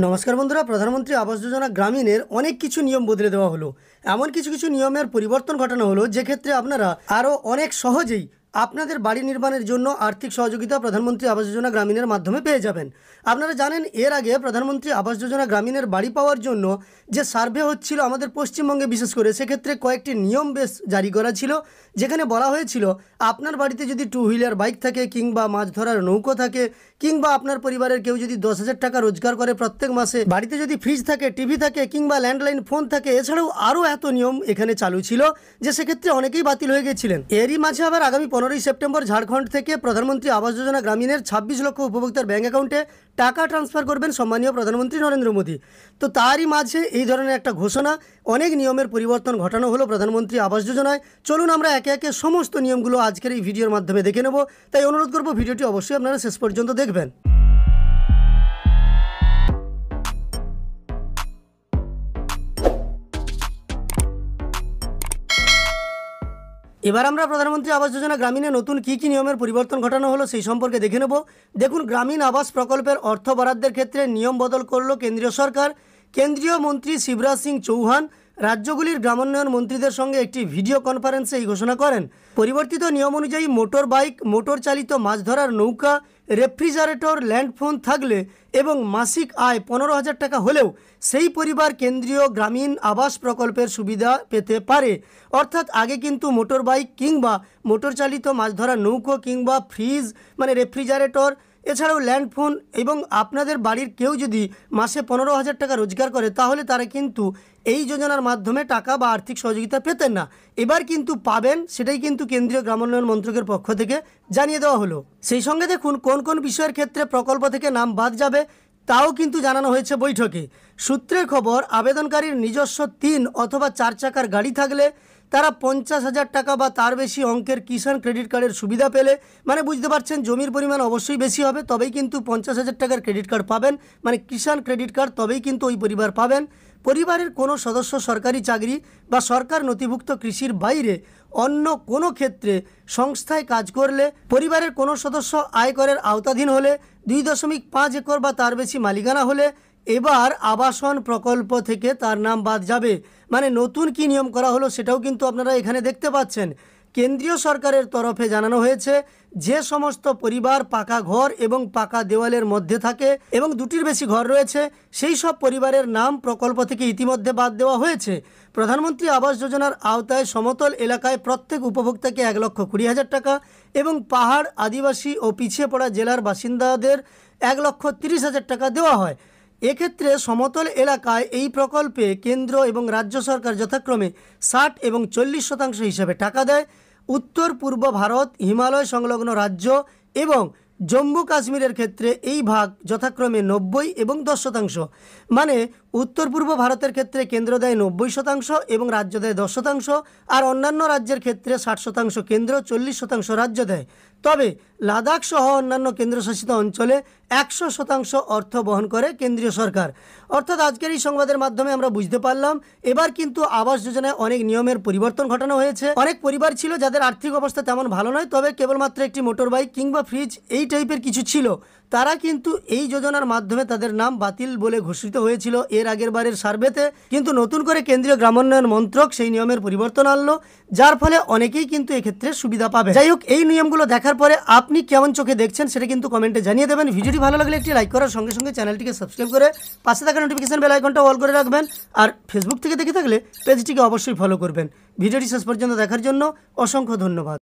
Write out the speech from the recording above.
নমস্কার বন্ধুরা, প্রধানমন্ত্রী আবাস যোজনা গ্রামীণের অনেক কিছু নিয়ম বদলে দেওয়া হলো। এমন কিছু কিছু নিয়মের পরিবর্তন ঘটানো হলো, যে ক্ষেত্রে আপনারা আরও অনেক সহজেই আপনাদের বাড়ি নির্মাণের জন্য আর্থিক সহযোগিতা প্রধানমন্ত্রী আবাস যোজনা গ্রামীণের মাধ্যমে পেয়ে যাবেন। আপনারা জানেন, এর আগে প্রধানমন্ত্রী আবাস যোজনা গ্রামীণের বাড়ি পাওয়ার জন্য যে সার্ভে হচ্ছিল আমাদের পশ্চিমবঙ্গে, বিশেষ করে সেক্ষেত্রে কয়েকটি নিয়ম বেশ জারি করা ছিল, যেখানে বলা হয়েছিল আপনার বাড়িতে যদি টু হুইলার বাইক থাকে, কিংবা মাছ ধরার নৌকো থাকে, কিংবা আপনার পরিবারের কেউ যদি 10,000 টাকা রোজগার করে প্রত্যেক মাসে, বাড়িতে যদি ফ্রিজ থাকে, টিভি থাকে, কিংবা ল্যান্ডলাইন ফোন থাকে, এছাড়াও আরও এত নিয়ম এখানে চালু ছিল যে সেক্ষেত্রে অনেকেই বাতিল হয়ে গেছিলেন। এরই মাঝে আবার আগামী 15ই সেপ্টেম্বর ঝাড়খণ্ড থেকে প্রধানমন্ত্রী আবাস যোজনা গ্রামীণের 26 লক্ষ উপভোক্তার ব্যাঙ্ক অ্যাকাউন্টে টাকা ট্রান্সফার করবেন সম্মানীয় প্রধানমন্ত্রী নরেন্দ্র মোদী। তো তারই মাঝে এই ধরনের একটা ঘোষণা, অনেক নিয়মের পরিবর্তন ঘটানো হলো প্রধানমন্ত্রী আবাস যোজনায়। চলুন আমরা একে একে সমস্ত নিয়মগুলো আজকের এই ভিডিওর মাধ্যমে দেখে নেব। তাই অনুরোধ করব, ভিডিওটি অবশ্যই আপনারা শেষ পর্যন্ত দেখবেন। এবার আমরা প্রধানমন্ত্রী আবাস যোজনা গ্রামীণে নতুন কী কী নিয়মের পরিবর্তন ঘটানো হলো সেই সম্পর্কে দেখে নেব। দেখুন, গ্রামীণ আবাস প্রকল্পের অর্থ বরাদ্দের ক্ষেত্রে নিয়ম বদল করল কেন্দ্রীয় সরকার। কেন্দ্রীয় মন্ত্রী শিবরাজ সিং চৌহান রাজ্যগুলির গ্রামোন্নয়ন মন্ত্রীদের সঙ্গে একটি ভিডিও কনফারেন্সে এই ঘোষণা করেন। পরিবর্তিত নিয়ম অনুযায়ী মোটর বাইক, মোটর চালিত মাছ ধরার নৌকা, রেফ্রিজারেটর, ল্যান্ডফোন থাকলে এবং মাসিক আয় 15,000 টাকা হলেও সেই পরিবার কেন্দ্রীয় গ্রামীণ আবাস প্রকল্পের সুবিধা পেতে পারে। অর্থাৎ আগে কিন্তু মোটর বাইক কিংবা মোটর চালিত মাছ ধরার নৌকো কিংবা ফ্রিজ মানে রেফ্রিজারেটর, এছাড়াও ল্যান্ডফোন, এবং আপনাদের বাড়ির কেউ যদি মাসে 15,000 টাকা রোজগার করে, তাহলে তারা কিন্তু এই যোজনার মাধ্যমে টাকা বা আর্থিক সহযোগিতা পেতেন না। এবার কিন্তু পাবেন, সেটাই কিন্তু কেন্দ্রীয় গ্রামোন্নয়ন মন্ত্রকের পক্ষ থেকে জানিয়ে দেওয়া হলো। সেই সঙ্গে দেখুন, কোন কোন বিষয়ের ক্ষেত্রে প্রকল্প থেকে নাম বাদ যাবে তাও কিন্তু জানানো হয়েছে বৈঠকে। সূত্রের খবর, আবেদনকারীর নিজস্ব 3 অথবা 4 চাকার গাড়ি থাকলে তারা 50,000 টাকা বা তার বেশি অঙ্কের কিষাণ ক্রেডিট কার্ডের সুবিধা পেলে, মানে বুঝতে পারছেন জমির পরিমাণ অবশ্যই বেশি হবে, তবেই কিন্তু 50,000 টাকার ক্রেডিট কার্ড পাবেন, মানে কিষাণ ক্রেডিট কার্ড, তবেই কিন্তু ওই পরিবার পাবেন। পরিবারের কোনো সদস্য সরকারি চাকরি বা সরকার নথিভুক্ত কৃষির বাইরে অন্য কোনো ক্ষেত্রে সংস্থায় কাজ করলে, পরিবারের কোনো সদস্য আয়করের আওতাধীন হলে, 2.5 একর বা তার বেশি মালিকানা হলে এবার আবাসন প্রকল্প থেকে তার নাম বাদ যাবে। মানে নতুন কি নিয়ম করা হলো সেটাও কিন্তু আপনারা এখানে দেখতে পাচ্ছেন। কেন্দ্রীয় সরকারের তরফে জানানো হয়েছে, যে সমস্ত পরিবার পাকা ঘর এবং পাকা দেওয়ালের মধ্যে থাকে এবং 2টির বেশি ঘর রয়েছে, সেই সব পরিবারের নাম প্রকল্প থেকে ইতিমধ্যে বাদ দেওয়া হয়েছে। প্রধানমন্ত্রী আবাস যোজনার আওতায় সমতল এলাকায় প্রত্যেক উপভোক্তাকে 1,20,000 টাকা এবং পাহাড়, আদিবাসী ও পিছিয়ে পড়া জেলার বাসিন্দাদের 1,30,000 টাকা দেওয়া হয়। এক্ষেত্রে সমতল এলাকায় এই প্রকল্পে কেন্দ্র এবং রাজ্য সরকার যথাক্রমে 60 এবং 40% হিসাবে টাকা দেয়। উত্তর পূর্ব ভারত, হিমালয় সংলগ্ন রাজ্য এবং জম্মু কাশ্মীরের ক্ষেত্রে এই ভাগ যথাক্রমে 90 এবং 10%। মানে উত্তর পূর্ব ভারতের ক্ষেত্রে কেন্দ্র দেয় 90% এবং রাজ্য দেয় 10%, আর অন্যান্য রাজ্যের ক্ষেত্রে 60% কেন্দ্র, 40% রাজ্য দেয়। তবে লাদাখ সহ অন্যান্য কেন্দ্রশাসিত অঞ্চলে 100% অর্থ বহন করে কেন্দ্রীয় সরকার। অর্থাৎ আজকের এই সংবাদের মাধ্যমে আমরা বুঝতে পারলাম, এবার কিন্তু আবাস যোজনায় অনেক নিয়মের পরিবর্তন ঘটানো হয়েছে। অনেক পরিবার ছিল যাদের আর্থিক অবস্থা তেমন ভালো নয়, তবে কেবলমাত্র একটি মোটর বাইক কিংবা ফ্রিজ এই টাইপের কিছু ছিল, তারা কিন্তু এই যোজনার মাধ্যমে তাদের নাম বাতিল বলে ঘোষিত হয়েছিল এর আগের বারের সার্ভেতে। কিন্তু নতুন করে কেন্দ্রীয় গ্রামোন্নয়ন মন্ত্রক সেই নিয়মের পরিবর্তন আনলো, যার ফলে অনেকেই কিন্তু এক্ষেত্রে সুবিধা পাবে। যাই হোক, এই নিয়মগুলো দেখার পরে আপনি কেমন চোখে দেখছেন সেটা কিন্তু কমেন্টে জানিয়ে দেবেন। ভিডিওটি ভালো লাগলে একটি লাইক করার সঙ্গে সঙ্গে চ্যানেলটিকে সাবস্ক্রাইব করে পাশে থাকা নোটিফিকেশন বেল আইকনটা অল করে রাখবেন। আর ফেসবুক থেকে দেখে থাকলে পেজটিকে অবশ্যই ফলো করবেন। ভিডিওটি শেষ পর্যন্ত দেখার জন্য অসংখ্য ধন্যবাদ।